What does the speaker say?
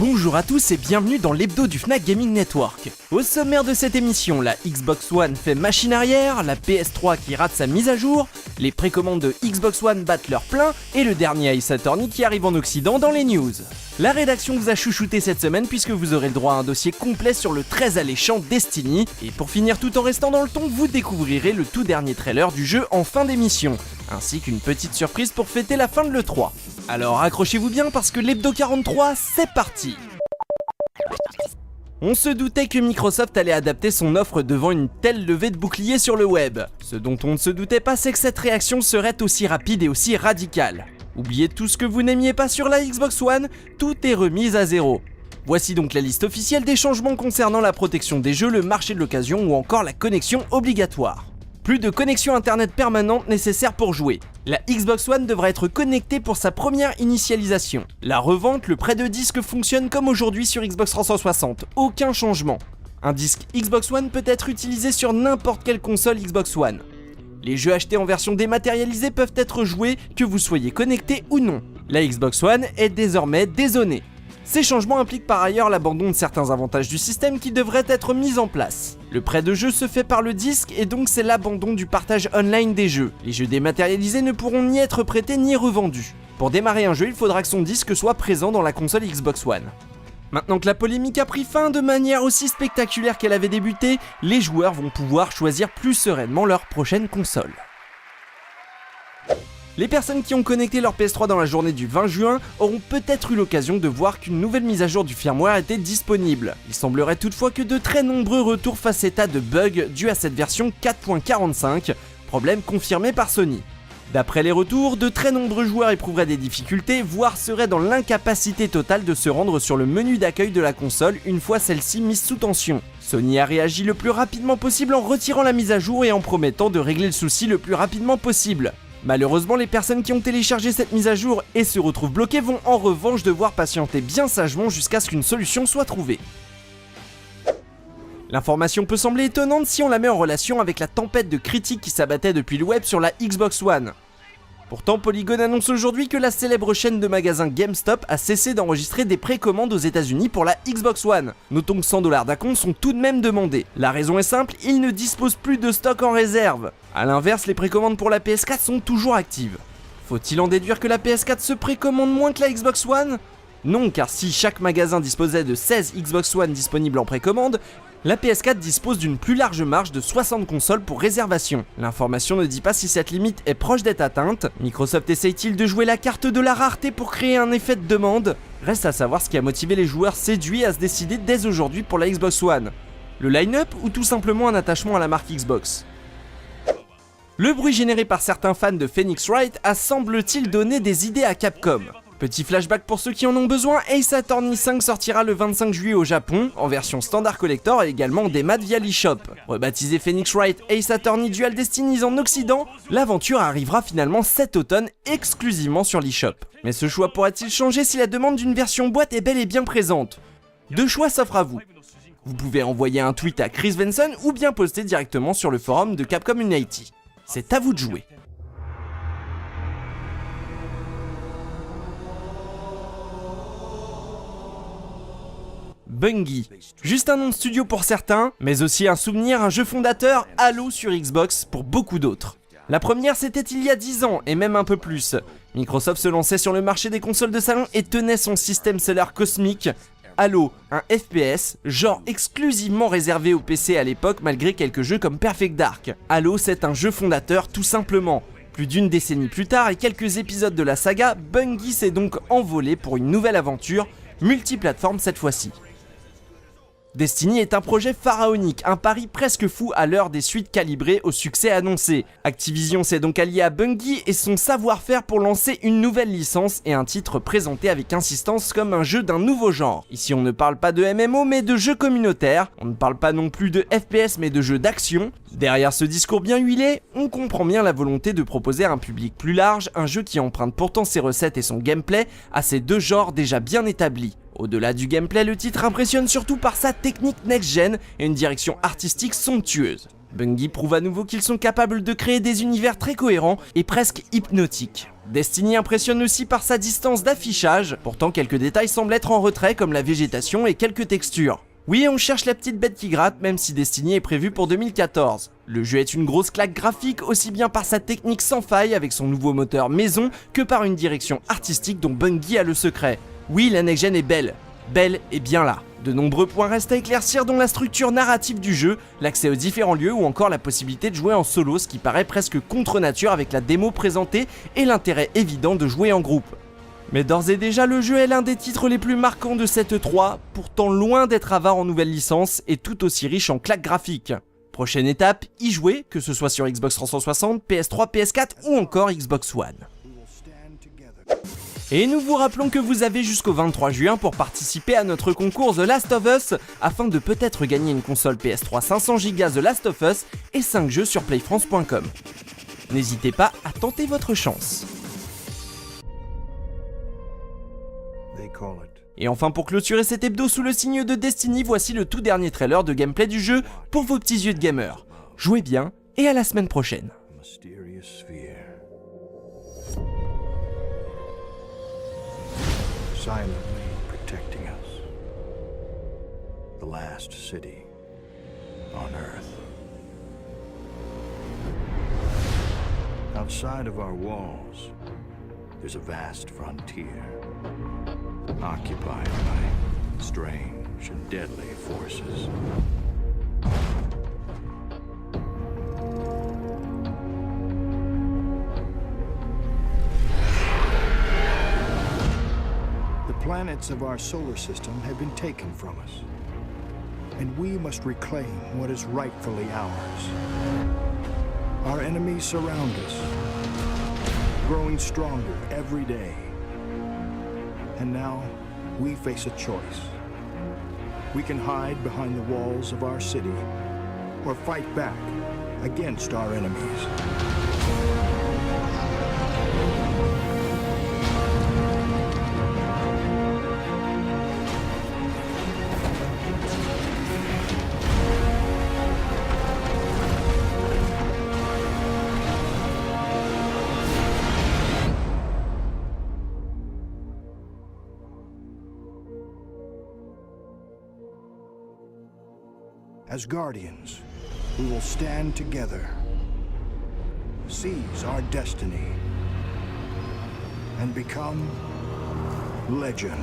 Bonjour à tous et bienvenue dans l'hebdo du Fnac Gaming Network. Au sommaire de cette émission, la Xbox One fait machine arrière, la PS3 qui rate sa mise à jour, les précommandes de Xbox One battent leur plein et le dernier Ace Attorney qui arrive en Occident dans les news. La rédaction vous a chouchouté cette semaine puisque vous aurez le droit à un dossier complet sur le très alléchant Destiny. Et pour finir tout en restant dans le ton, vous découvrirez le tout dernier trailer du jeu en fin d'émission, ainsi qu'une petite surprise pour fêter la fin de l'E3. Alors accrochez-vous bien parce que l'hebdo 43, c'est parti! On se doutait que Microsoft allait adapter son offre devant une telle levée de boucliers sur le web. Ce dont on ne se doutait pas, c'est que cette réaction serait aussi rapide et aussi radicale. Oubliez tout ce que vous n'aimiez pas sur la Xbox One, tout est remis à zéro. Voici donc la liste officielle des changements concernant la protection des jeux, le marché de l'occasion ou encore la connexion obligatoire. Plus de connexion internet permanente nécessaire pour jouer. La Xbox One devra être connectée pour sa première initialisation. La revente, le prêt de disques fonctionne comme aujourd'hui sur Xbox 360, aucun changement. Un disque Xbox One peut être utilisé sur n'importe quelle console Xbox One. Les jeux achetés en version dématérialisée peuvent être joués que vous soyez connecté ou non. La Xbox One est désormais dézonée. Ces changements impliquent par ailleurs l'abandon de certains avantages du système qui devraient être mis en place. Le prêt de jeu se fait par le disque et donc c'est l'abandon du partage online des jeux. Les jeux dématérialisés ne pourront ni être prêtés ni revendus. Pour démarrer un jeu, il faudra que son disque soit présent dans la console Xbox One. Maintenant que la polémique a pris fin de manière aussi spectaculaire qu'elle avait débuté, les joueurs vont pouvoir choisir plus sereinement leur prochaine console. Les personnes qui ont connecté leur PS3 dans la journée du 20 juin auront peut-être eu l'occasion de voir qu'une nouvelle mise à jour du firmware était disponible. Il semblerait toutefois que de très nombreux retours fassent état de bugs dus à cette version 4.45, problème confirmé par Sony. D'après les retours, de très nombreux joueurs éprouveraient des difficultés, voire seraient dans l'incapacité totale de se rendre sur le menu d'accueil de la console une fois celle-ci mise sous tension. Sony a réagi le plus rapidement possible en retirant la mise à jour et en promettant de régler le souci le plus rapidement possible. Malheureusement, les personnes qui ont téléchargé cette mise à jour et se retrouvent bloquées vont en revanche devoir patienter bien sagement jusqu'à ce qu'une solution soit trouvée. L'information peut sembler étonnante si on la met en relation avec la tempête de critiques qui s'abattait depuis le web sur la Xbox One. Pourtant, Polygon annonce aujourd'hui que la célèbre chaîne de magasins GameStop a cessé d'enregistrer des précommandes aux États-Unis pour la Xbox One. Notons que 100 $ d'acompte sont tout de même demandés. La raison est simple, ils ne disposent plus de stock en réserve. A l'inverse, les précommandes pour la PS4 sont toujours actives. Faut-il en déduire que la PS4 se précommande moins que la Xbox One ? Non, car si chaque magasin disposait de 16 Xbox One disponibles en précommande, la PS4 dispose d'une plus large marge de 60 consoles pour réservation. L'information ne dit pas si cette limite est proche d'être atteinte. Microsoft essaye-t-il de jouer la carte de la rareté pour créer un effet de demande ? Reste à savoir ce qui a motivé les joueurs séduits à se décider dès aujourd'hui pour la Xbox One. Le line-up ou tout simplement un attachement à la marque Xbox ? Le bruit généré par certains fans de Phoenix Wright a semble-t-il donné des idées à Capcom. Petit flashback pour ceux qui en ont besoin, Ace Attorney 5 sortira le 25 juillet au Japon, en version standard collector et également des maths via l'eShop. Rebaptisé Phoenix Wright Ace Attorney Dual Destinies en Occident, l'aventure arrivera finalement cet automne exclusivement sur l'eShop. Mais ce choix pourra-t-il changer si la demande d'une version boîte est bel et bien présente ? Deux choix s'offrent à vous. Vous pouvez envoyer un tweet à Chris Venson ou bien poster directement sur le forum de Capcom Unity. C'est à vous de jouer. Bungie. Juste un nom de studio pour certains, mais aussi un souvenir, un jeu fondateur, Halo sur Xbox pour beaucoup d'autres. La première c'était il y a 10 ans, et même un peu plus. Microsoft se lançait sur le marché des consoles de salon et tenait son système stellaire cosmique. Halo, un FPS, genre exclusivement réservé au PC à l'époque malgré quelques jeux comme Perfect Dark. Halo c'est un jeu fondateur tout simplement. Plus d'une décennie plus tard et quelques épisodes de la saga, Bungie s'est donc envolé pour une nouvelle aventure, multiplateforme cette fois-ci. Destiny est un projet pharaonique, un pari presque fou à l'heure des suites calibrées au succès annoncé. Activision s'est donc allié à Bungie et son savoir-faire pour lancer une nouvelle licence et un titre présenté avec insistance comme un jeu d'un nouveau genre. Ici on ne parle pas de MMO mais de jeux communautaires, on ne parle pas non plus de FPS mais de jeux d'action. Derrière ce discours bien huilé, on comprend bien la volonté de proposer à un public plus large un jeu qui emprunte pourtant ses recettes et son gameplay à ces deux genres déjà bien établis. Au-delà du gameplay, le titre impressionne surtout par sa technique next-gen et une direction artistique somptueuse. Bungie prouve à nouveau qu'ils sont capables de créer des univers très cohérents et presque hypnotiques. Destiny impressionne aussi par sa distance d'affichage, pourtant quelques détails semblent être en retrait comme la végétation et quelques textures. Oui, on cherche la petite bête qui gratte, même si Destiny est prévu pour 2014. Le jeu est une grosse claque graphique, aussi bien par sa technique sans faille avec son nouveau moteur maison, que par une direction artistique dont Bungie a le secret. Oui, la next-gen est belle est bien là. De nombreux points restent à éclaircir, dont la structure narrative du jeu, l'accès aux différents lieux ou encore la possibilité de jouer en solo, ce qui paraît presque contre nature avec la démo présentée et l'intérêt évident de jouer en groupe. Mais d'ores et déjà, le jeu est l'un des titres les plus marquants de cette E3, pourtant loin d'être avare en nouvelles licences et tout aussi riche en claques graphiques. Prochaine étape, y jouer, que ce soit sur Xbox 360, PS3, PS4 ou encore Xbox One. Et nous vous rappelons que vous avez jusqu'au 23 juin pour participer à notre concours The Last of Us, afin de peut-être gagner une console PS3 500Go The Last of Us et 5 jeux sur playfrance.com. N'hésitez pas à tenter votre chance. Et enfin, pour clôturer cet hebdo sous le signe de Destiny, voici le tout dernier trailer de gameplay du jeu pour vos petits yeux de gamer. Jouez bien et à la semaine prochaine. Silently protecting us. The last city on Earth. Outside of our walls, there's a vast frontier, occupied by strange and deadly forces. The planets of our solar system have been taken from us, and we must reclaim what is rightfully ours. Our enemies surround us, growing stronger every day. And now, we face a choice. We can hide behind the walls of our city, or fight back against our enemies. As guardians, we will stand together, seize our destiny, and become legend.